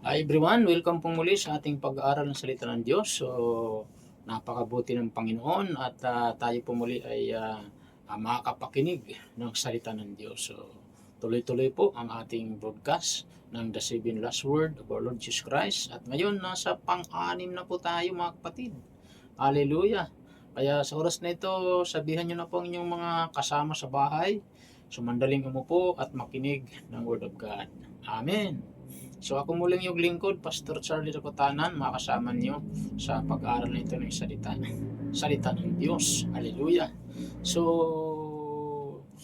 Hi everyone, welcome po muli sa ating pag-aaral ng salita ng Diyos. So, napakabuti ng Panginoon at tayo po muli ay makakapakinig ng salita ng Diyos. So, tuloy-tuloy po ang ating broadcast ng The Seven Last Word of our Lord Jesus Christ. At ngayon, nasa pang-anim na po tayo mga kapatid. Hallelujah! Kaya sa oras na ito, sabihan nyo na po ang inyong mga kasama sa bahay. Sumandaling umupo at makinig ng Word of God. Amen. So ako muling yung lingkod, Pastor Charlie Racotanan, makasama niyo sa pag-aaral nito ng salita ng Diyos. Hallelujah. So,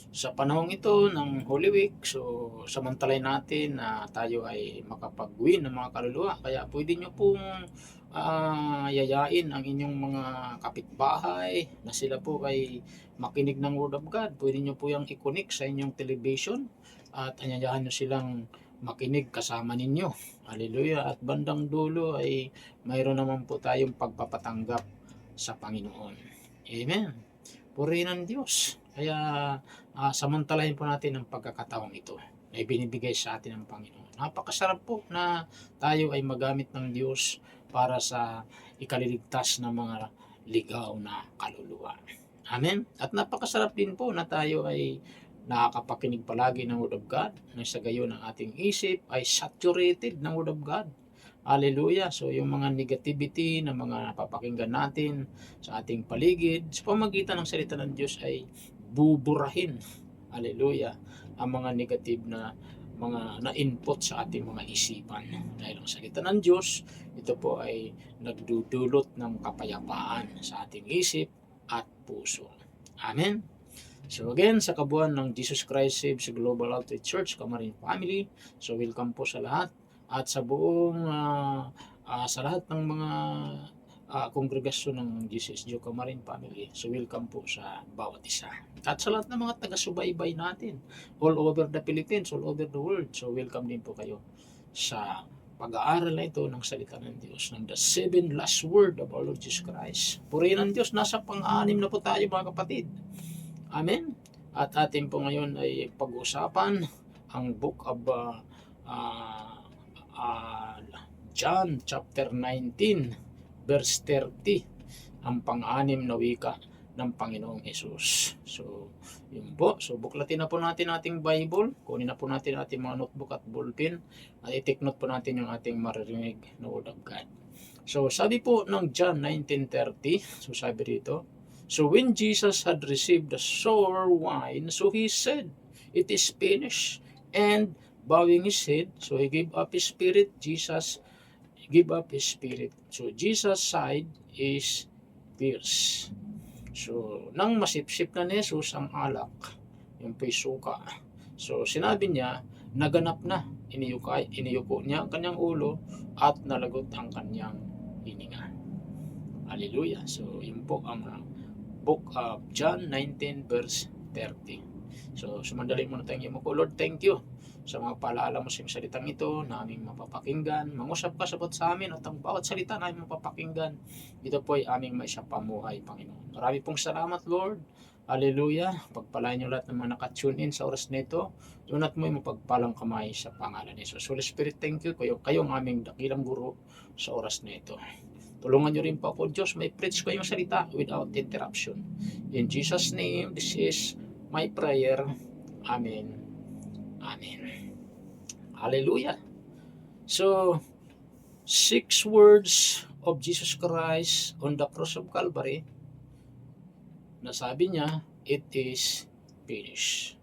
sa panahong ito ng Holy Week, so samantalay natin na tayo ay makapag-win ng mga kaluluwa. Kaya pwede nyo pong yayain ang inyong mga kapitbahay na sila po ay makinig ng Word of God. Pwede nyo po yung i-connect sa inyong television at anyayahan nyo silang makinig kasama ninyo. Hallelujah. At bandang dulo ay mayroon naman po tayong pagpapatanggap sa Panginoon. Amen. Purihin ang Diyos. Kaya samantalahin po natin ang pagkakataong ito na ibinibigay sa atin ng Panginoon. Napakasarap po na tayo ay magamit ng Diyos para sa ikaliligtas ng mga ligaw na kaluluwa. Amen. At napakasarap din po na tayo ay nakakapakinig palagi ng Word of God, na sa gayon ang ating isip ay saturated ng Word of God. Hallelujah. So yung mga negativity na mga napapakinggan natin sa ating paligid, sa pamagitan ng salita ng Diyos ay buburahin. Hallelujah. Ang mga negative na mga na-input sa ating mga isipan. Dahil ang salita ng Diyos, ito po ay nagdudulot ng kapayapaan sa ating isip at puso. Amen. So again, sa kabuuan ng Jesus Christ Saves Global Outreach Church, Kamarin Family, so welcome po sa lahat. At sa buong, sa lahat ng mga kongregasyon ng Jesus Joe Kamarin Family, so welcome po sa bawat isa. At sa lahat ng mga taga-subaybay natin, all over the Philippines, all over the world, so welcome din po kayo sa pag-aaral na ito ng salita ng Diyos, ng the seven last word of our Lord Jesus Christ. Purihin ng Diyos, nasa pang-anim na po tayo mga kapatid. Amen. At atin po ngayon ay pag-usapan ang book of John chapter 19 verse 30, ang pang-anim na wika ng Panginoong Hesus. So, yun po. So, buklatin na po natin ating Bible. Kunin na po natin ating mga notebook at ballpen. At i-take note po natin yung ating maririnig na Word of God. So, sabi po ng John 19:30, so sabi dito, so when Jesus had received the sour wine, so he said, it is finished. And bowing his head, so he gave up his spirit. Jesus gave up his spirit. So Jesus sighed is tears. So nang masipsip na ni Jesus ang alak, yung po'y suka. So sinabi niya, naganap na. Iniyuko niya ang kanyang ulo at nalagot ang kanyang hininga. Hallelujah. So yun po ang book of John 19 verse 30. So sumandali muna tayo mo ko. Lord, thank you sa mga paalaala mo sa salitang ito na aming mapapakinggan. Mangusap ka sabot sa amin at ang bawat salita na aming mapapakinggan, ito po ay aming may pamuhay, Panginoon. Marami pong salamat, Lord. Hallelujah. Pagpalain niyo lahat ng mga nakatune in sa oras nito. Tunat mo yung mapagpalang kamay sa pangalan ni Jesus. Holy Spirit, thank you. Kayo ang aming dakilang guro sa oras nito. Tulungan niyo rin po ako, Diyos, may preach ko yung salita without interruption. In Jesus' name, this is my prayer. Amen. Amen. Hallelujah. So, 6 words of Jesus Christ on the cross of Calvary, na sabi niya, it is finished.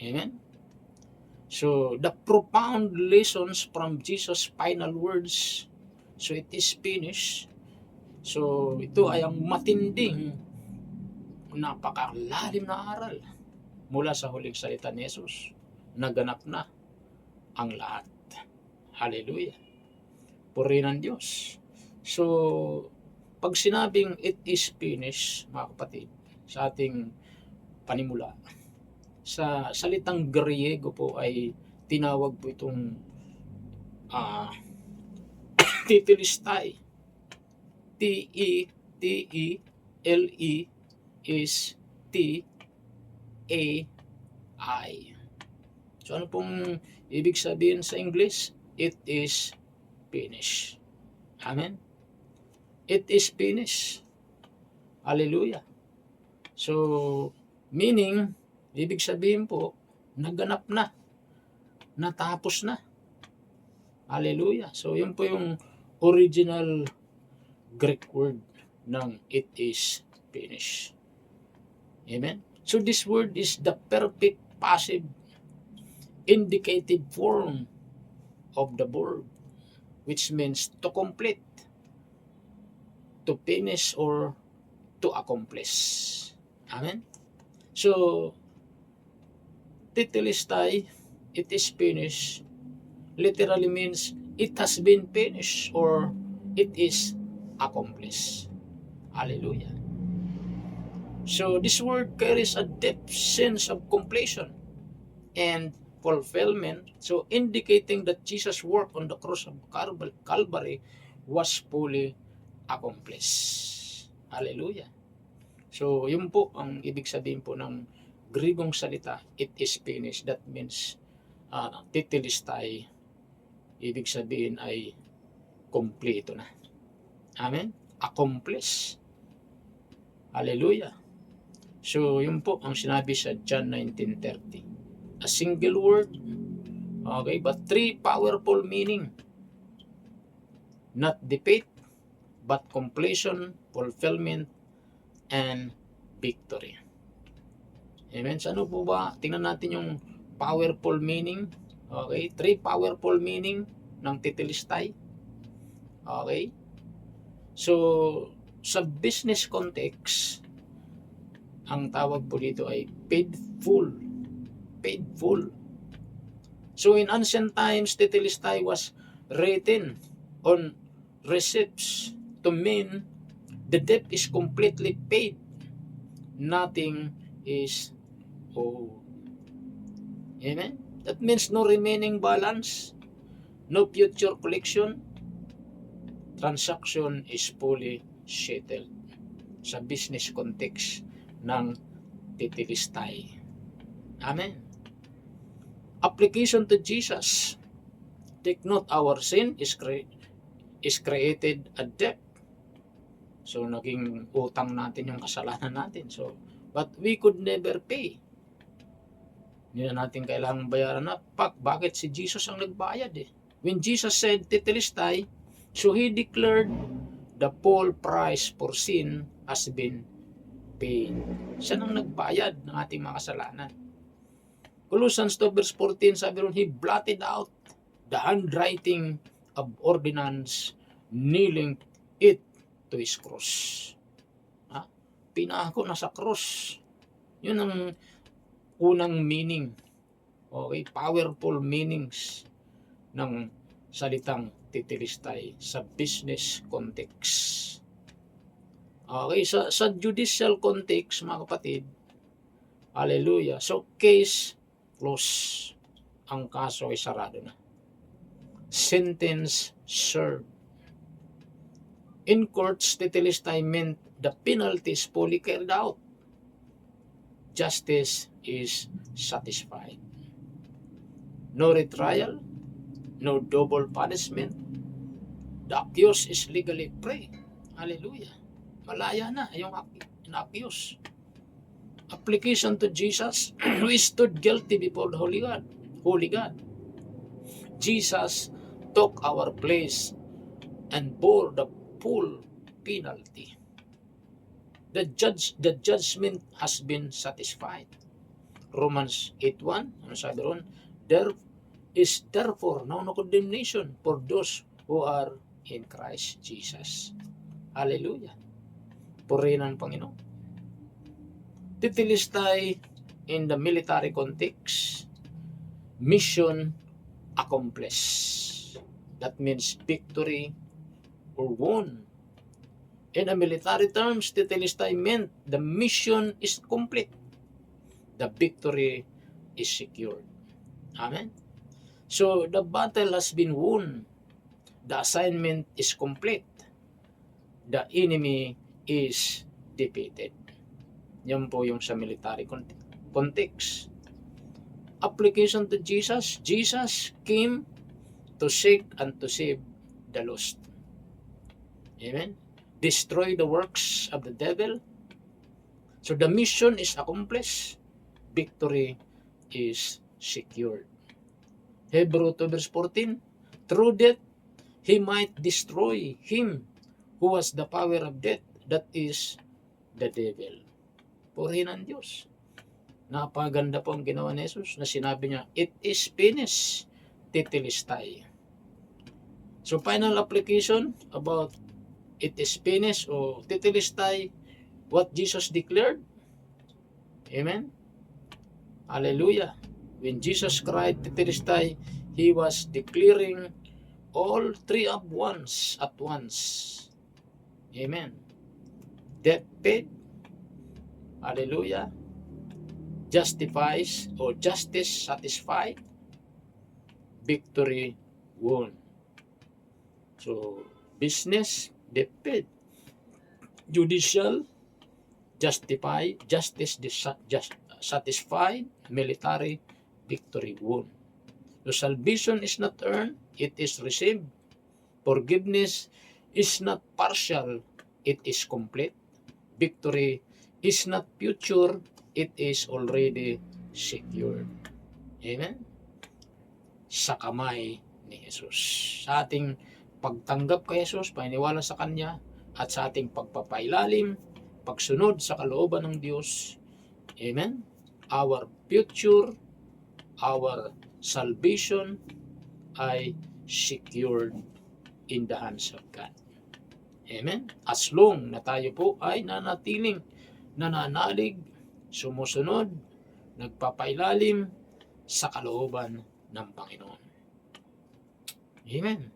Amen. So, the profound lessons from Jesus' final words, so it is finished. So, ito ay ang matinding, napakalalim na aral mula sa huling salita ni Jesus. Naganap na ang lahat. Hallelujah. Purihin ng Diyos. So, pag sinabing it is finished, mga kapatid, sa ating panimula, sa salitang Griego po ay tinawag po itong tetelestai. T-E-T-E-L-E is T-A-I. So ano pong ibig sabihin sa English? It is finished. Amen? It is finished. Hallelujah. So, meaning, ibig sabihin po, naganap na. Natapos na. Hallelujah. So, yun po yung original Greek word ng it is finished. Amen? So, this word is the perfect passive indicative form of the verb, which means to complete, to finish, or to accomplish. Amen? So, tetelestai, it is finished, literally means it has been finished or it is accomplished. Hallelujah. So, this word carries a deep sense of completion and fulfillment, so indicating that Jesus' work on the cross of Calvary was fully accomplished. Hallelujah. So, yun po ang ibig sabihin po ng Grigong salita, it is finished. That means, tetelestai, ibig sabihin ay kompleto na. Amen? Accomplished. Hallelujah. So, yun po ang sinabi sa John 19:30. A single word, okay, but three powerful meaning. Not defeat, but completion, fulfillment, and victory. Amen? So, ano po ba? Tingnan natin yung powerful meaning. Okay? Three powerful meaning ng tetelestai. Okay? So, sa business context, ang tawag po dito ay paidful. Paidful. So, in ancient times, tetelestai was written on receipts to mean the debt is completely paid. Nothing is owed. Amen? That means no remaining balance, no future collection. Transaction is fully settled sa business context ng tetelestai. Amen? Application to Jesus. Take note, our sin is created a debt. So, naging utang natin yung kasalanan natin. So, but we could never pay. Hindi na natin kailangang bayaran na. Bakit si Jesus ang nagbayad eh? When Jesus said, tetelestai, so He declared the full price for sin has been paid. Siya nang nagbayad ng ating mga kasalanan. Colossians 2 verse 14, sabi ron, He blotted out the handwriting of ordinance, nailing it to His cross. Pinako na sa cross. Yun ang unang meaning. Okay, powerful meanings ng salitang tetelestai sa business context. Okay, sa judicial context, mga kapatid, hallelujah, so case closed. Ang kaso ay sarado na. Sentence served. In courts, tetelestai meant the penalty is fully carried out. Justice is satisfied. No retrial, no double punishment. The accused is legally free. Hallelujah. Malaya na yung accused. Application to Jesus, who stood guilty before the Holy God. Jesus took our place and bore the full penalty. The judgment has been satisfied. Romans 8:1, ano sabi ron? There is therefore now no condemnation for those who are in Christ Jesus. Hallelujah. Purihin ang Panginoon. Tetelestai in the military context, mission accomplished. That means victory or won. In a military terms, tetelestai meant the mission is complete. The victory is secured. Amen? So, the battle has been won. The assignment is complete. The enemy is defeated. Yan po yung sa military context. Application to Jesus. Jesus came to seek and to save the lost. Amen? Destroy the works of the devil. So the mission is accomplished. Victory is secured. Hebrew 2 verse 14, through death, he might destroy him who has the power of death, that is the devil. Purihin ang Diyos. Napaganda po ang ginawa ni Jesus na sinabi niya, it is finished, tetelestai. So final application about it is finished o tetelestai, what Jesus declared. Amen? Hallelujah. When Jesus cried tetelestai, he was declaring all three at once. Amen. Death paid. Hallelujah. Justifies or justice satisfied. Victory won. So, business, death paid. Judicial, justified, justice satisfied. Military, victory won. So, salvation is not earned, it is received. Forgiveness is not partial, it is complete. Victory is not future, it is already secured. Amen? Sa kamay ni Jesus. Sa ating pagtanggap kay Jesus, paniniwala sa Kanya, at sa ating pagpapailalim, pagsunod sa kalooban ng Diyos. Amen? Our future, our salvation ay secured in the hands of God. Amen? As long na tayo po ay nanatiling nananalig, sumusunod, nagpapailalim sa kalooban ng Panginoon. Amen.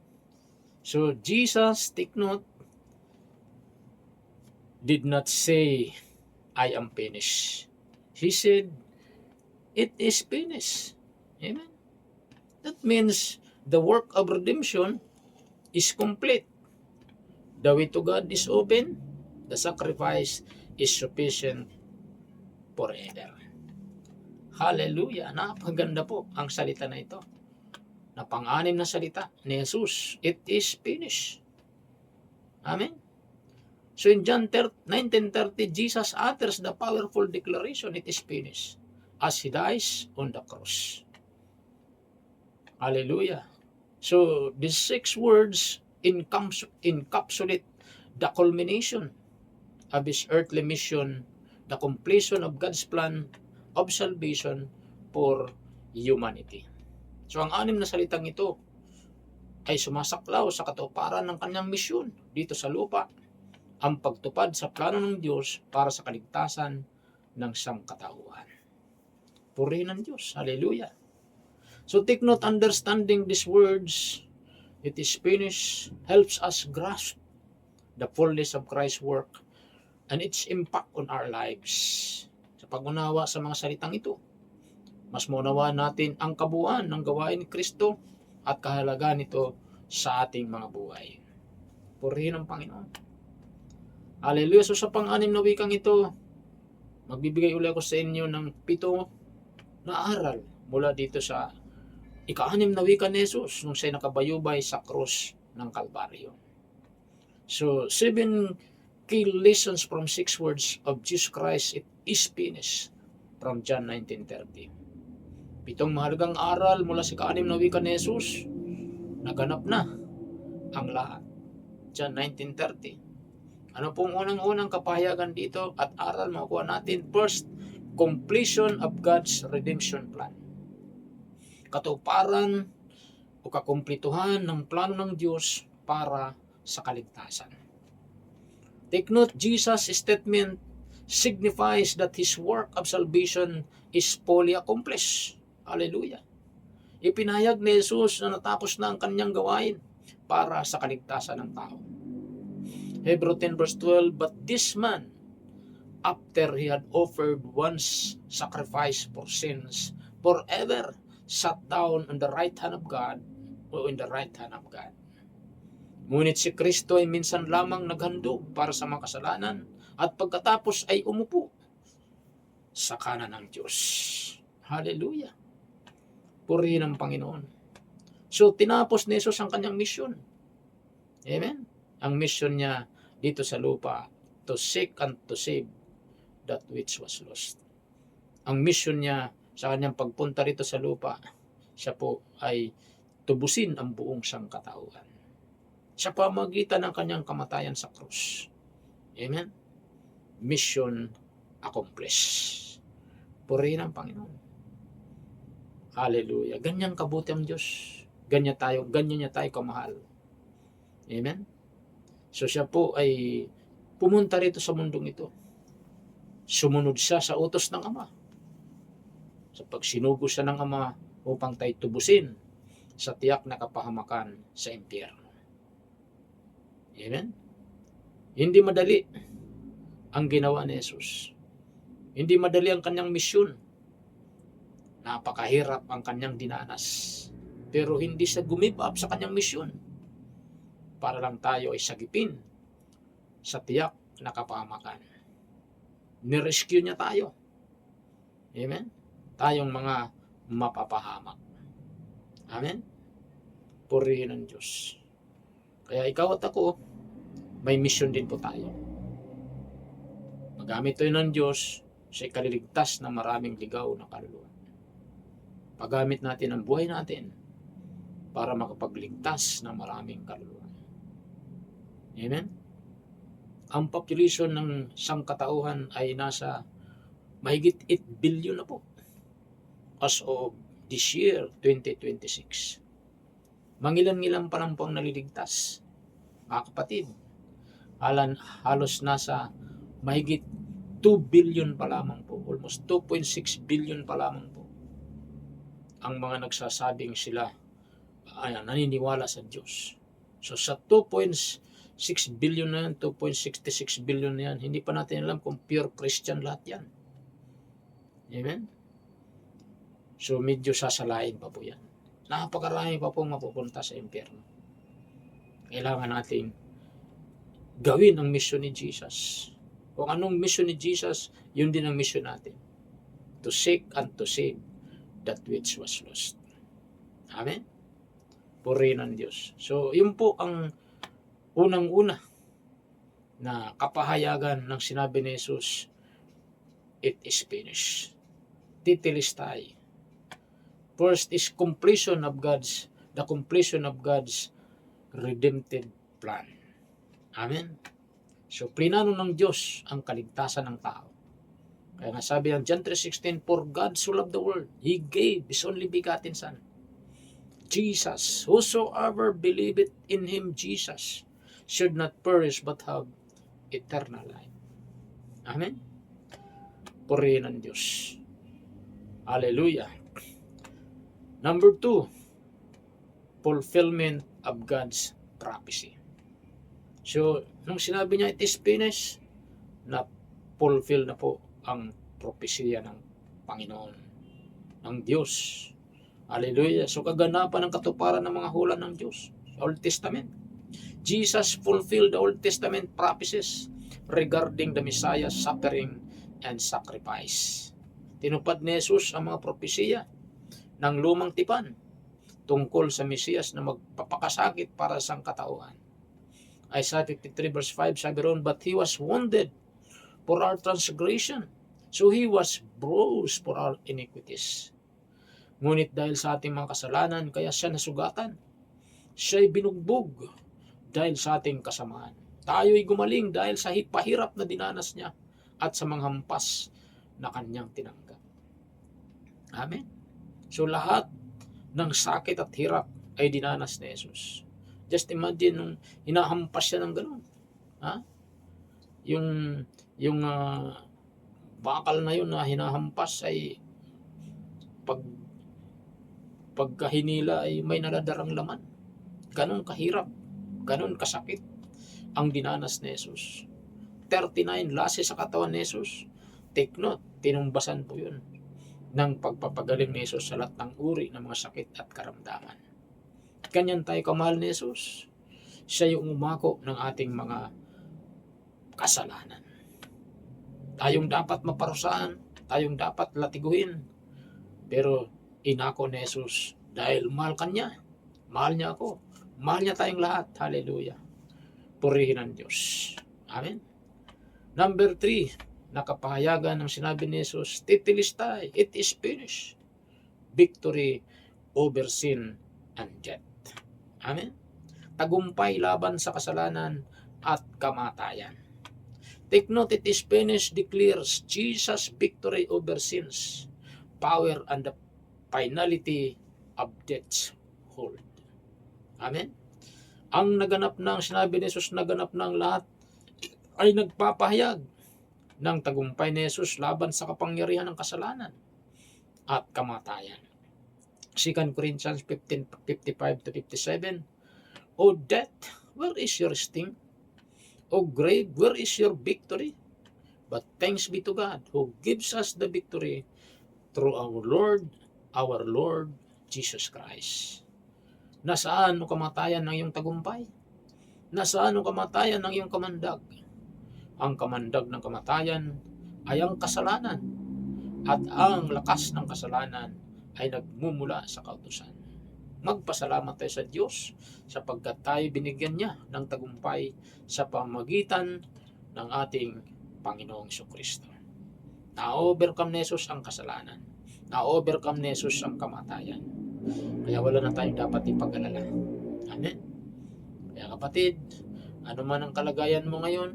So, Jesus, take note, did not say, I am finished. He said, it is finished. Amen. That means the work of redemption is complete. The way to God is open. The sacrifice is sufficient forever. Hallelujah. Napaganda po ang salita na ito. Na pang-anim na salita ni Jesus. It is finished. Amen. So in John 19:30, Jesus utters the powerful declaration, it is finished, as He dies on the cross. Hallelujah. So these 6 words encapsulate the culmination of His earthly mission, the completion of God's plan of salvation for humanity. So ang 6 na salitang ito ay sumasaklaw sa katuparan ng kanyang misyon dito sa lupa, ang pagtupad sa plano ng Diyos para sa kaligtasan ng sangkatauhan. Purihin ng Diyos. Hallelujah. So take note, understanding these words, it is finished, helps us grasp the fullness of Christ's work and its impact on our lives. Sa pag-unawa sa mga salitang ito, mas maunawa natin ang kabuuan ng gawain ni Kristo at kahalagaan nito sa ating mga buhay. Purihin ang Panginoon. Hallelujah. So sa pang-anim na wikang ito, magbibigay uli ako sa inyo ng 7 na aral mula dito sa ika-6 na wika ni Jesus nung siya'y nakabayubay sa krus ng Kalbaryo. So 7 key lessons from 6 words of Jesus Christ, it is finished, from John 19:30. 7 mahalagang aral mula sa ika-6 na wika ni Jesus, naganap na ang lahat. John 19:30. Ano pong unang-unang kapahayagan dito at aral makuha natin? First, completion of God's redemption plan. Katuparan o kakumplituhan ng plano ng Diyos para sa kaligtasan. Take note, Jesus' statement signifies that His work of salvation is fully accomplished. Hallelujah. Ipinahayag ni Jesus na natapos na ang kanyang gawain para sa kaligtasan ng tao. Hebrew 10 verse 12, but this man, after he had offered once sacrifice for sins, forever sat down on the right hand of God, o in the right hand of God. Ngunit si Kristo ay minsan lamang naghandog para sa mga kasalanan at pagkatapos ay umupo sa kanan ng Diyos. Hallelujah. Purihin ang Panginoon. So tinapos ni Jesus ang kanyang misyon. Amen? Ang mission niya dito sa lupa, to seek and to save that which was lost. Ang mission niya sa kanyang pagpunta rito sa lupa, siya po ay tubusin ang buong sangkatauhan sa pamagitan ng kanyang kamatayan sa krus. Amen? Mission accomplished. Purihin ang Panginoon. Hallelujah. Ganyan kabuti ang Diyos. Ganyan niya tayo kamahal. Amen? So siya po ay pumunta rito sa mundong ito. Sumunod siya sa utos ng Ama. Sa pagsinugo siya ng Ama upang tayo tubusin sa tiyak na kapahamakan sa impyerno. Amen? Hindi madali ang ginawa ni Jesus. Hindi madali ang kanyang misyon. Napakahirap ang kanyang dinanas. Pero hindi siya give up sa kanyang misyon. Para lang tayo ay sagipin sa tiyak na kapahamakan. Nirescue niya tayo. Amen? Tayong mga mapapahamak. Amen? Purihin ang Diyos. Kaya ikaw at ako, may mission din po tayo. Magamit tayo ng Diyos sa ikaliligtas ng maraming ligaw na kaluluwa. Paggamit natin ang buhay natin para makapagligtas ng maraming kaluluwa. Amen? Ang population ng sangkatauhan ay nasa mahigit 8 billion na po as of this year, 2026. Mangilan-ngilan pa lang po ang naliligtas. Mga kapatid, halos nasa mahigit 2 billion pa lamang po, almost 2.6 billion pa lamang po ang mga nagsasabing sila naniniwala sa Diyos. So sa 2.6 billion na yan, 2.66 billion na yan, hindi pa natin alam kung pure Christian lahat yan. Amen? So medyo sasalain pa po yan. Napakarami pa pong mapupunta sa impyerno. Kailangan natin gawin ang mission ni Jesus. Kung anong mission ni Jesus, yun din ang mission natin. To seek and to save that which was lost. Amen? Purihin ang Diyos. So, yun po ang unang-una na kapahayagan ng sinabi ni Jesus, it is finished. Titilistay. First is the completion of God's redemptive plan. Amen? So, plinano ng Diyos ang kaligtasan ng tao. Kaya nga sabi ng John 3:16, for God so loved the world, He gave His only begotten Son, Jesus. Whosoever believeth in Him, Jesus, should not perish but have eternal life. Amen? Purihin ang Diyos. Hallelujah. Number 2, fulfillment of God's prophecy. So, nung sinabi niya, it is finished, na fulfill na po ang propesya ng Panginoon, ng Diyos. Hallelujah. So, kaganapan ng katuparan ng mga hula ng Diyos. Old Testament. Jesus fulfilled the Old Testament prophecies regarding the Messiah's suffering and sacrifice. Tinupad ni Jesus ang mga propesya ng lumang tipan tungkol sa Mesiyas na magpapakasakit para sa katauhan. Isaiah 53 verse 5 sabi roon, but He was wounded for our transgression, so He was bruised for our iniquities. Ngunit dahil sa ating mga kasalanan, kaya siya nasugatan. Siya'y binugbog dahil sa ating kasamaan. Tayo'y gumaling dahil sa pahirap na dinanas niya at sa mga hampas na kanyang tinanggap. Amen? So lahat ng sakit at hirap ay dinanas ni Jesus. Just imagine nung hinahampas siya ng gano'n. Ha? Yung bakal na yun na hinahampas ay pagkahinila ay may naladarang laman. Ganun kahirap, ganun kasakit ang dinanas ni Jesus. 39 lases sa katawan ni Jesus. Take note, tinumbasan po yun ng pagpapagaling ni Jesus sa lahat ng uri ng mga sakit at karamdaman. Ganyan tayo kamahal ni Jesus. Siya yung umako ng ating mga kasalanan. Tayong dapat maparusahan, tayong dapat latiguhin. Pero inako ni Jesus dahil mahal kanya. Mahal niya ako. Mahal niya tayong lahat. Hallelujah. Purihin ang Diyos. Amen. Number 3, nakapahayagan ng sinabi ni Jesus, Tetelestai, it is finished. Victory over sin and death. Amen. Tagumpay laban sa kasalanan at kamatayan. Take note, it is finished declares Jesus' victory over sins, power, and the finality of death's hold. Amen. Ang naganap ng sinabi ni Jesus, naganap ng lahat ay nagpapahayag ng tagumpay ni Jesus laban sa kapangyarihan ng kasalanan at kamatayan. 2 Corinthians 15:55-57, O death, where is your sting? O grave, where is your victory? But thanks be to God who gives us the victory through our Lord Jesus Christ. Nasaan ang kamatayan ng iyong tagumpay? Nasaan ang kamatayan ng iyong kamandag? Ang kamandag ng kamatayan ay ang kasalanan, at ang lakas ng kasalanan ay nagmumula sa kautusan. Magpasalamat tayo sa Diyos sapagkat tayo binigyan niya ng tagumpay sa pamamagitan ng ating Panginoong Jesucristo. Na-overcome ni Jesus ang kasalanan. Na-overcome ni Jesus ang kamatayan. Kaya wala na tayong dapat ipag-alala. Amen. Kaya kapatid, ano man ang kalagayan mo ngayon,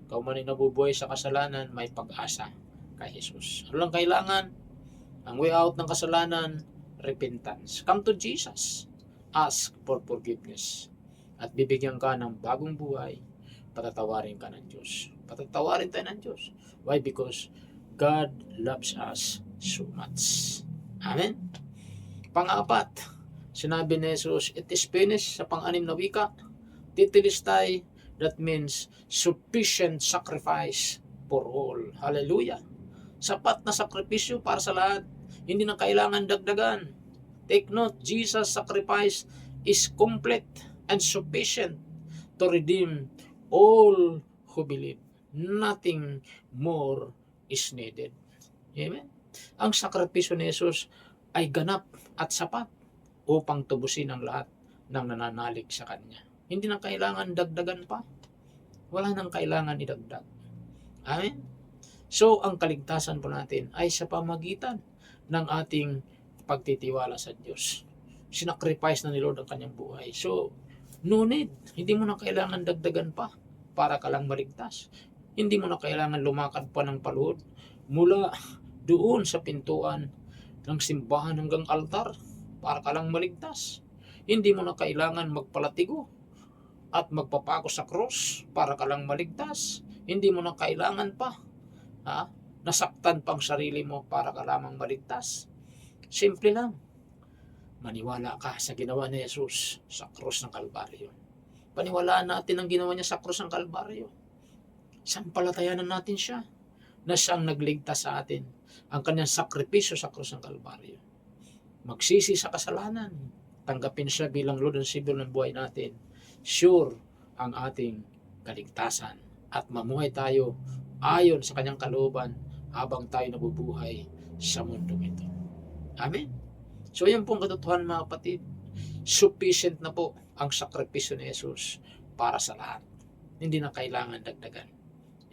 ikaw man ay nabubuhay sa kasalanan, may pag-asa kay Jesus. Ano lang kailangan? Ang way out ng kasalanan, repentance. Come to Jesus. Ask for forgiveness. At bibigyan ka ng bagong buhay. Patatawarin ka ng Diyos. Patatawarin tayo ng Diyos. Why? Because God loves us so much. Amen? Pang-apat, sinabi ni Jesus, it is finished sa pang-anim na wika. Tetelestai, that means sufficient sacrifice for all. Hallelujah. Sapat na sakripisyo para sa lahat. Hindi na kailangan dagdagan. Take note, Jesus' sacrifice is complete and sufficient to redeem all who believe. Nothing more is needed. Amen? Ang sakripisyo ni Jesus ay ganap at sapat upang tubusin ang lahat ng nananalig sa Kanya. Hindi na kailangan dagdagan pa. Wala nang kailangan idagdag. Amen? So, ang kaligtasan po natin ay sa pamagitan ng ating pagtitiwala sa Diyos. Sinacrifice na ni Lord ang Kanyang buhay. So, no need. Hindi mo na kailangan dagdagan pa para ka lang maligtas. Hindi mo na kailangan lumakad pa ng paluhod mula doon sa pintuan ng simbahan hanggang altar para ka lang maligtas. Hindi mo na kailangan magpalatigo at magpapako sa krus para ka lang maligtas. Hindi mo na kailangan pa nasaktan pang sarili mo para ka lamang maligtas. Simple lang. Maniwala ka sa ginawa ni Jesus sa krus ng Kalbaryo. Paniwalaan natin ang ginawa niya sa krus ng Kalbaryo. Sampalatayanan natin siya na siyang nagligtas sa atin. Ang kanyang sakripisyo sa krus ng Kalbaryo. Magsisi sa kasalanan. Tanggapin siya bilang Lord and Savior ng buhay natin. Sure ang ating kaligtasan. At mamuhay tayo ayon sa kanyang kalooban habang tayo nabubuhay sa mundong ito. Amen? So yan po ang katotohanan mga kapatid. Sufficient na po ang sakripisyo ni Jesus para sa lahat. Hindi na kailangan dagdagan.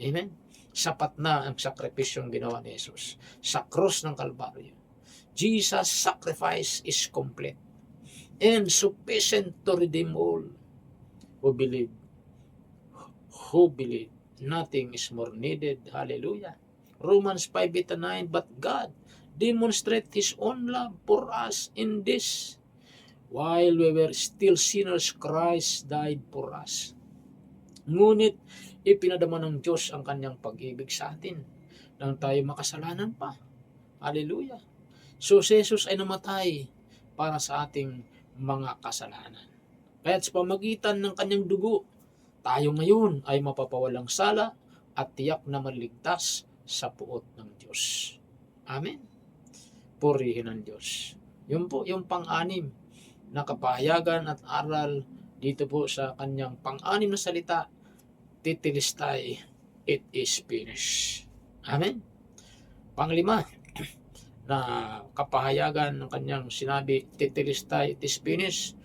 Amen? Sapat na ang sakripisyong ginawa ni Jesus sa krus ng Kalbaryo. Jesus' sacrifice is complete and sufficient to redeem all who believe. Who believe. Nothing is more needed. Hallelujah. Romans 5:8-9, but God demonstrate His own love for us in this. While we were still sinners, Christ died for us. Ngunit, ipinadama ng Diyos ang kanyang pag-ibig sa atin nang tayo makasalanan pa. Hallelujah. So, si Jesus ay namatay para sa ating mga kasalanan. Kaya sa pamagitan ng kanyang dugo, tayo ngayon ay mapapawalang sala at tiyak na maligtas sa puot ng Diyos. Amen. Purihin ang Diyos. Yun po yung pang-anim na kapahayagan at aral dito po sa kanyang pang-anim na salita, Tetelestai, it is finished. Amen. Panglima na kapahayagan ng kanyang sinabi, Tetelestai, it is finished.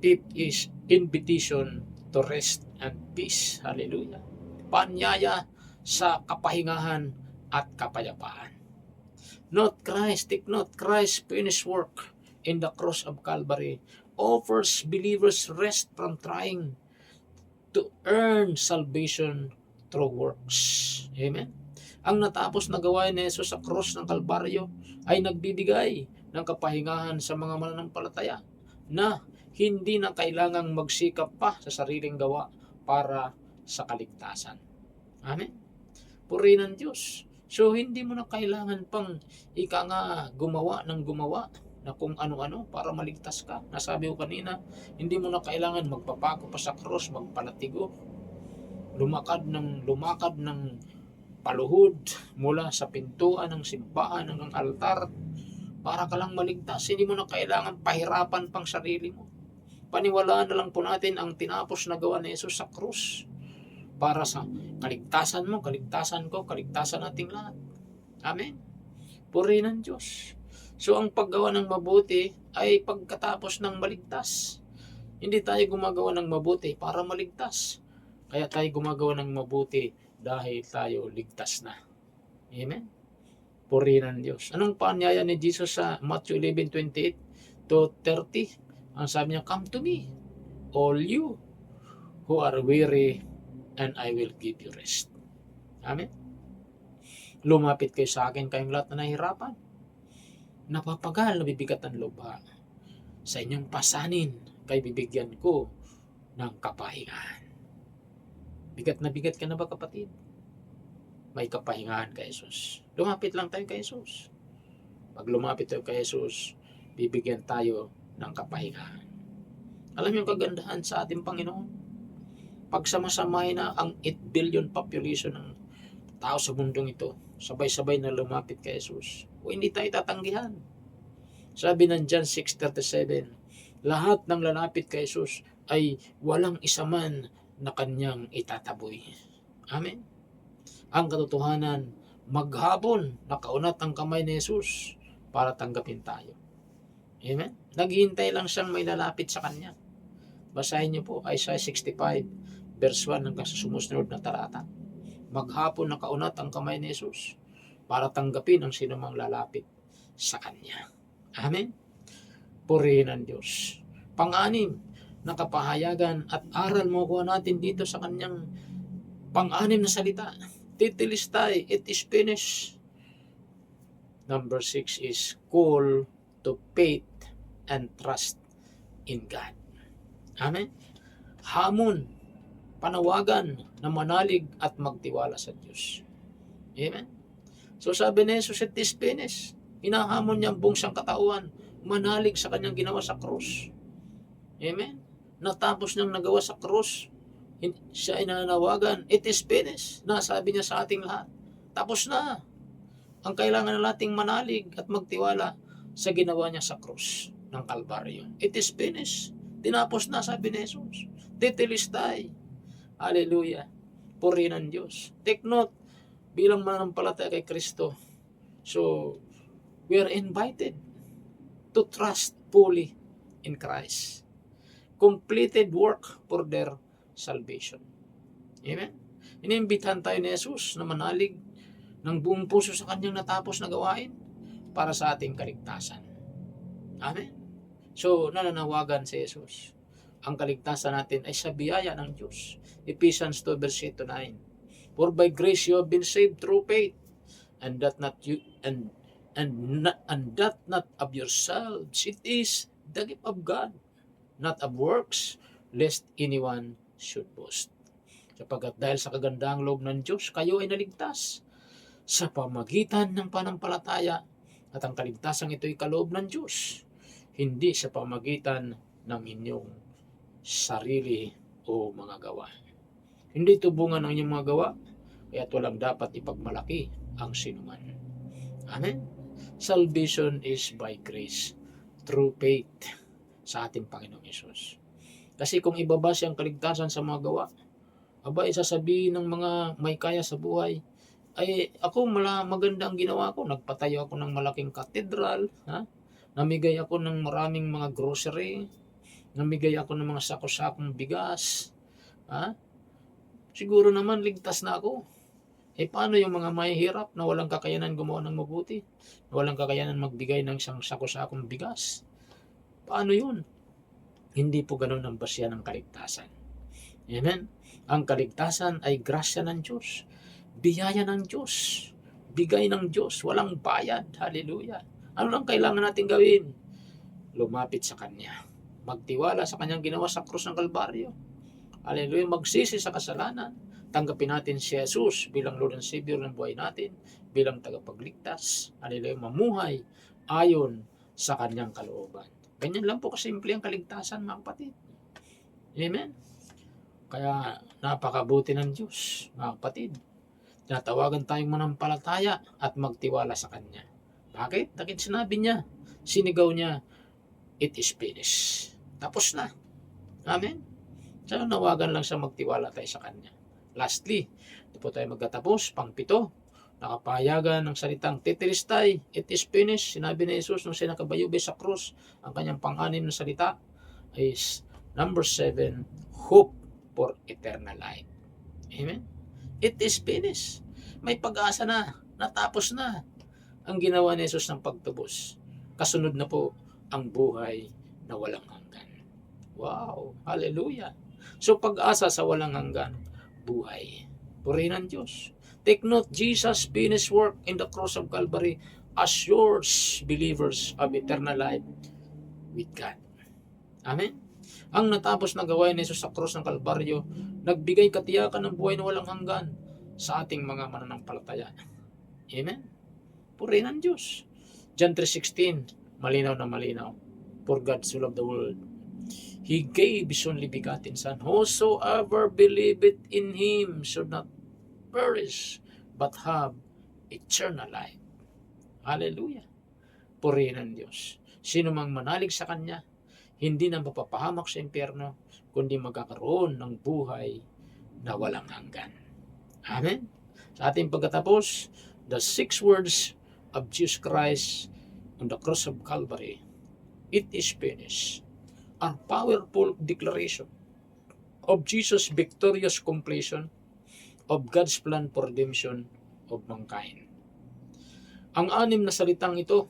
Fifth is invitation to rest and peace. Hallelujah. Paanyaya sa kapahingahan at kapayapaan. Take note, Christ's finished work in the cross of Calvary offers believers rest from trying to earn salvation through works. Amen? Ang natapos na gawain ni Jesus sa cross ng Kalbaryo ay nagbibigay ng kapahingahan sa mga mananampalataya na hindi na kailangang magsikap pa sa sariling gawa para sa kaligtasan. Amen? Purihin ng Diyos. So, hindi mo na kailangan pang gumawa na kung ano-ano para maligtas ka. Nasabi ko kanina, hindi mo na kailangan magpapako pa sa cross, magpalatigo, lumakad ng paluhod mula sa pintuan ng simbahan hanggang altar para ka lang maligtas. Hindi mo na kailangan pahirapan pang sarili mo. Paniwalaan na lang po natin ang tinapos na gawa ni Jesus sa krus para sa kaligtasan mo, kaligtasan ko, kaligtasan nating lahat. Amen. Purihin ng Diyos. So ang paggawa ng mabuti ay pagkatapos ng maligtas. Hindi tayo gumagawa ng mabuti para maligtas. Kaya tayo gumagawa ng mabuti dahil tayo ligtas na. Amen. Purihin ng Diyos. Anong paanyaya ni Jesus sa Matthew 11:28 to 30? Ang sabi niya, "Come to me, all you who are weary, and I will give you rest." Amen. Lumapit kayo sa akin, kayong lahat na nahihirapan, napapagal, nabibigat ang lubha. Sa inyong pasanin, kay bibigyan ko ng kapahingahan. Bigat na bigat ka na ba, kapatid? May kapahingahan kay Jesus. Lumapit lang tayo kay Jesus. Pag lumapit tayo kay Jesus, bibigyan tayo ng kapahingahan. Alam niyo ang kagandahan sa ating Panginoon? Pag samasamahin na ang 8 billion population ng tao sa mundong ito, sabay-sabay na lumapit kay Jesus, o hindi tayo tatanggihan. Sabi ng John 6:37, lahat ng lalapit kay Jesus ay walang isa man na kanyang itataboy. Amen. Ang katotohanan, maghapon nakaunat ang kamay ni Jesus para tanggapin tayo. Amen. Naghihintay lang siyang may lalapit sa kanya. Basahin niyo po Isaiah 65 verse 1 hanggang sa sumusunod na talata. Maghapon nakaunat ang kamay ni Jesus para tanggapin ang sinumang lalapit sa kanya. Amen. Purihin ang Diyos. Pang-anim na kapahayagan at aral mo kuha natin dito sa kanyang pang-anim na salita. Titilistay, it is finished. Number 6 is call to faith and trust in God. Amen. Hamon, panawagan na manalig at magtiwala sa Diyos. Amen. So sabi ni Jesus, it is finished. Hinahamon niya ang buong sangkatauhan, manalig sa kanyang ginawa sa krus. Amen. Natapos niyang nagawa sa krus, siya ay nananawagan, it is finished. Nasabi niya sa ating lahat, tapos na. Ang kailangan nating manalig at magtiwala sa ginawa niya sa krus ng Kalbaryo. It is finished. Tinapos na, sabi ni Jesus. Titilistay. Hallelujah. Purihin ang Diyos. Take note, bilang mananampalataya kay Kristo, so we are invited to trust fully in Christ. Completed work for their salvation. Amen? Inimbitahan tayo ni Jesus na manalig ng buong puso sa kanyang natapos na gawain para sa ating kaligtasan. Amen? So, nananawagan si Jesus. Ang kaligtasan natin ay sa biyaya ng Diyos. Ephesians 2 verse 8 to 9. For by grace you have been saved through faith, and that not of yourselves. It is the gift of God, not of works, lest anyone should boast. Sapagkat dahil sa kagandahang loob ng Diyos, kayo ay naligtas sa pamagitan ng panampalataya, at ang kaligtasan ito ay kaloob ng Diyos, hindi sa pamagitan ng inyong sarili o mga gawa. Hindi ito bunga ng inyong mga gawa, kaya walang dapat ipagmalaki ang sinuman. Amen? Salvation is by grace, through faith sa ating Panginoong Hesus. Kasi kung ibabase ang kaligtasan sa mga gawa, sasabihin ng mga may kaya sa buhay, ay ako maganda ang ginawa ko, nagpatayo ako ng malaking katedral, namigay ako ng maraming mga grocery, namigay ako ng mga sako-sakong bigas, siguro naman ligtas na ako. Paano yung mga mahihirap na walang kakayanan gumawa ng mabuti? Na walang kakayanan magbigay ng isang sako-sakong bigas? Paano yun? Hindi po ganun ang basya ng kaligtasan. Amen? Ang kaligtasan ay grasya ng Diyos. Biyaya ng Diyos. Bigay ng Diyos. Walang bayad. Hallelujah. Ano lang kailangan natin gawin? Lumapit sa Kanya. Magtiwala sa Kanyang ginawa sa krus ng Kalbaryo. Hallelujah. Magsisi sa kasalanan. Tanggapin natin si Jesus bilang Lord and Savior ng buhay natin, bilang tagapagligtas. Hallelujah. Mamuhay ayon sa Kanyang kalooban. Ganyan lang po kasimple ang kaligtasan, mga kapatid. Amen? Kaya napakabuti ng Diyos, mga kapatid. Tinatawagan tayong manampalataya at magtiwala sa Kanya. Bakit? Bakit sinabi niya? Sinigaw niya, it is finished. Tapos na. Amen? So, nawagan lang siya magtiwala tayo sa Kanya. Lastly, ito po tayo magtatapos, pang-7. Nakapahayagan ng salitang tetelestai, it is finished. Sinabi ni Jesus nung siya nakabayube sa krus, ang kanyang pang-6 na salita is number 7, hope for eternal life. Amen? It is finished. May pag-asa na. Natapos na ang ginawa ni Jesus ng pagtubos. Kasunod na po ang buhay na walang hanggan. Wow! Hallelujah! So pag-asa sa walang hanggan, buhay. Purihin ang Diyos. Take note, Jesus' finished work in the cross of Calvary assures believers of eternal life with God. Amen? Ang natapos na gawain ni Jesus sa cross ng Kalbaryo, nagbigay katiyakan ng buhay na walang hanggan sa ating mga mananampalataya. Amen? Purihin ang Diyos. John 3:16, malinaw na malinaw. For God so loved the world, He gave His only begotten Son. Whosoever believeth in Him should not perish, but have eternal life. Hallelujah. Purihin ang Diyos. Sino mang manalig sa Kanya, hindi na mapapahamak sa impyerno, kundi magkakaroon ng buhay na walang hanggan. Amen? Sa ating pagkatapos, the 6 words of Jesus Christ on the cross of Calvary, it is finished, are powerful declaration of Jesus' victorious completion of God's plan for redemption of mankind. Ang 6 na salitang ito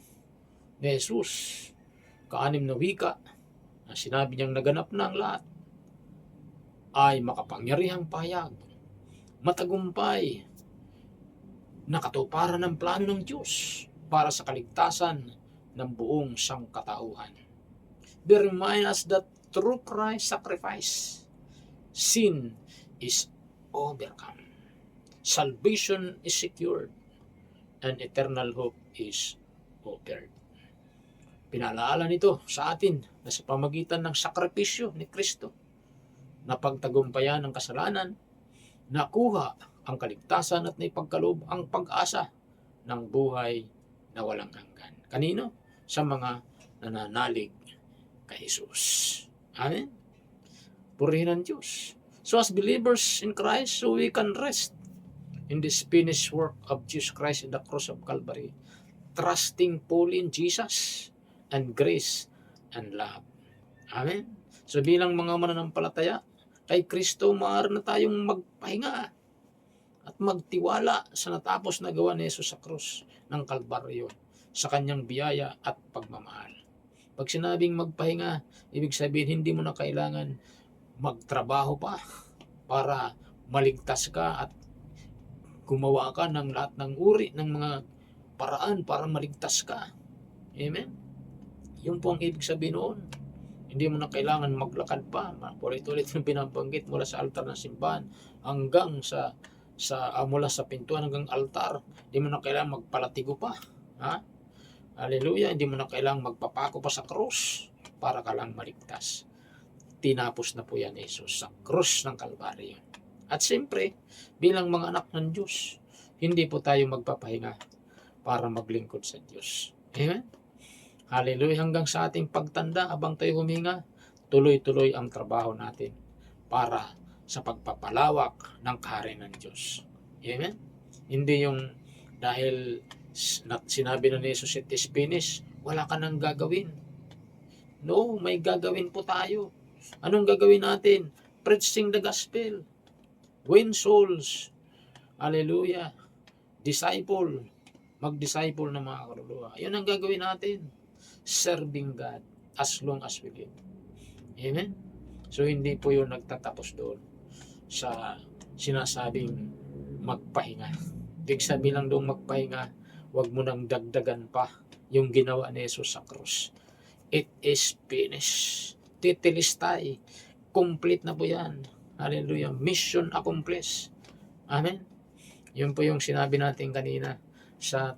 ni Jesus, ka-6 na wika, na sinabi niyang naganap na ang lahat, ay makapangyarihang pahayag, matagumpay, nakatuparan ng plano ng Diyos para sa kaligtasan ng buong sangkatauhan. They remind us that through Christ's sacrifice, sin is overcome, salvation is secured, and eternal hope is offered. Pinalaala nito sa atin na sa pamagitan ng sakripisyo ni Kristo, na pagtagumpayan ng kasalanan, nakuha ang kaligtasan at naipagkaloob ang pag-asa ng buhay na walang hanggan. Kanino? Sa mga nananalig kay Jesus. Amen? Purihin ang Diyos. So as believers in Christ, so we can rest in this finished work of Jesus Christ in the cross of Calvary, trusting fully in Jesus and grace and love. Amen? So bilang mga mananampalataya, kay Kristo maaari na tayong magpahinga at magtiwala sa natapos na gawa ni Jesus sa krus ng Kalbaryo, sa kanyang biyaya at pagmamahal. Pag sinabing magpahinga, ibig sabihin hindi mo na kailangan magtrabaho pa para maligtas ka at gumawa ka ng lahat ng uri ng mga paraan para maligtas ka. Amen? Yun po ang ibig sabihin noon. Hindi mo na kailangan maglakad pa. Ulit-ulit yung binabanggit mula sa altar ng simbahan hanggang mula sa pintuan hanggang altar. Hindi mo na kailangan magpalatigo pa. Ha? Hallelujah. Hindi mo na kailangang magpapako pa sa krus para ka lang maligtas. Tinapos na po yan ni Jesus sa krus ng Kalbaryo. At siyempre, bilang mga anak ng Diyos, hindi po tayo magpapahinga para maglingkod sa Diyos. Amen? Hallelujah. Hanggang sa ating pagtanda, habang tayo huminga, tuloy-tuloy ang trabaho natin para sa pagpapalawak ng kaharian ng Diyos. Amen? Hindi yung dahil sinabi na ni Jesus, it is finished, wala ka nang gagawin. No, may gagawin po tayo. Anong gagawin natin? Preaching the gospel. Win souls. Hallelujah. Disciple. Mag-disciple ng mga kaluluwa. Yun ang gagawin natin. Serving God as long as we live. Amen? So, hindi po yun nagtatapos doon sa sinasabing magpahinga. Ibig sabihin lang doon magpahinga, huwag mo nang dagdagan pa yung ginawa ni Jesus sa krus. It is finished. Tetelestai. Complete na po yan. Hallelujah. Mission accomplished. Amen? Yun po yung sinabi natin kanina sa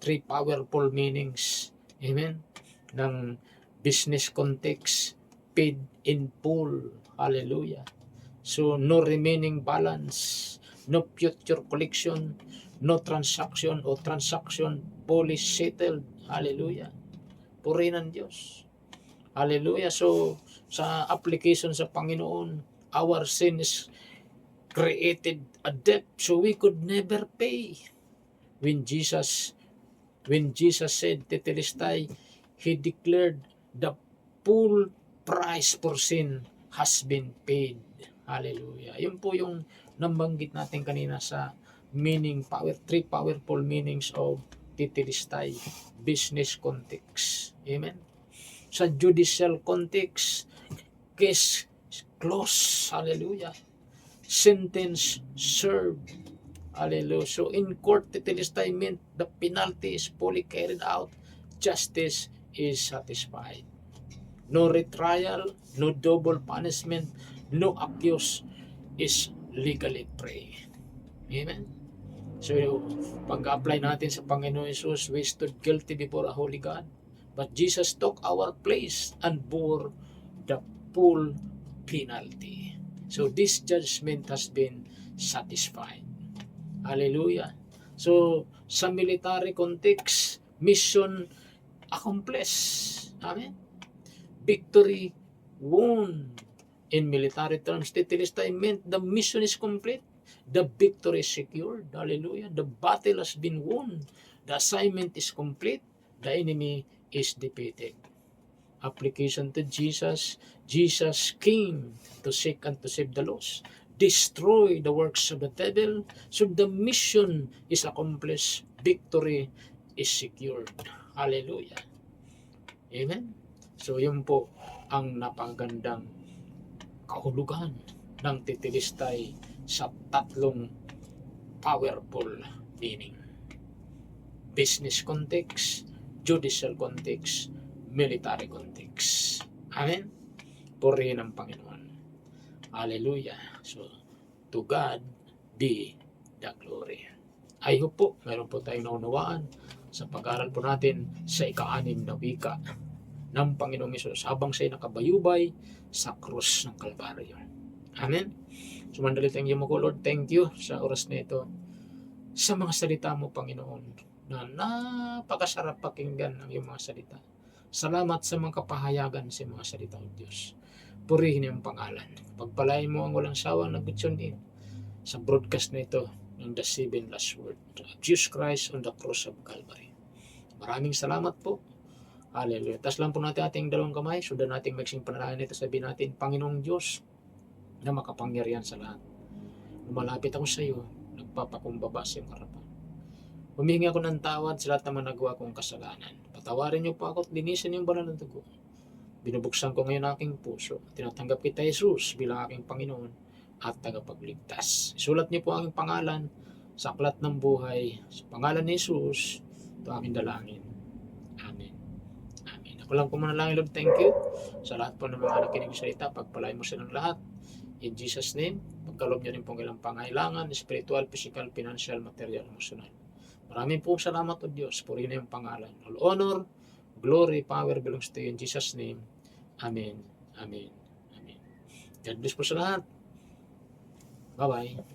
three powerful meanings. Amen? Ng business context, paid in full. Hallelujah. So, no remaining balance, no future collection, no transaction o transaction fully settled. Hallelujah. Purihin ng Diyos. Hallelujah. So, sa application sa Panginoon, our sin is created a debt so we could never pay. When Jesus said, Tetelestai, He declared the full price for sin has been paid. Hallelujah. Yun po yung nabanggit natin kanina sa three powerful meanings of Tetelestai, business context. Amen. Sa judicial context, case closed. Hallelujah. Sentence served. Hallelujah. So in court, Tetelestai meant the penalty is fully carried out. Justice is satisfied. No retrial, no double punishment, no accuse is legally free. Amen? So, pag-apply natin sa Panginoon Jesus, we stood guilty before a holy God. But Jesus took our place and bore the full penalty. So, this judgment has been satisfied. Hallelujah. So, sa military context, mission accomplished. Amen? Victory won. In military terms, Tetelestai meant the mission is complete. The victory is secured. Hallelujah. The battle has been won. The assignment is complete. The enemy is defeated. Application to Jesus. Jesus came to seek and to save the lost. Destroy the works of the devil. So the mission is accomplished. Victory is secured. Hallelujah. Amen. So yun po ang napakagandang kahulugan ng Tetelestai sa tatlong powerful meaning. Business context, judicial context, military context. Amen? Purihin ang Panginoon. Hallelujah. So, to God be the glory. I hope po, meron po tayong naunawaan sa pag-aaral po natin sa ika-6 na wika ng Panginoong Hesus habang siya'y nakabayubay sa krus ng Kalbaryo. Amen? Sumandali tayong mo ko, Lord. Thank you sa oras na ito. Sa mga salita mo, Panginoon, na napakasarap pakinggan ang iyong mga salita. Salamat sa mga kapahayagan sa mga salita ng Diyos. Purihin ang pangalan. Pagpalain mo ang walang sawang nag-tune in sa broadcast na ito ng The 7 Last Word of Jesus Christ on the cross of Calvary. Maraming salamat po. Hallelujah. Tas lang po natin ating dalawang kamay. Sundan natin magsing panalangin ito. Sabihin natin, Panginoong Diyos na makapangyarihan sa lahat. Lumalapit ako sa iyo, nagpapakumbaba sa iyong harapan. Humingi ako ng tawad sa lahat ng mga nagawa kong kasalanan. Patawarin niyo po ako at linisin yung banal na dugo. Binubuksan ko ngayon aking puso. Tinatanggap kita, Jesus, bilang aking Panginoon at tagapagligtas. Isulat niyo po ang aking pangalan sa aklat ng buhay. Sa pangalan ni Jesus, ito aking dalangin. Amen. Amen. Ako lang po manalangin, Lord. Thank you sa lahat po ng mga nakinig sa salita. Pagpalain mo silang lahat. In Jesus' name, pagkalob niyo rin pong ilang pangailangan, spiritual, physical, financial, material, emotional. Maraming po salamat o Diyos. Purihin na yung pangalan. All honor, glory, power belongs to you in Jesus' name. Amen. Amen. Amen. God bless po sa lahat. Bye-bye.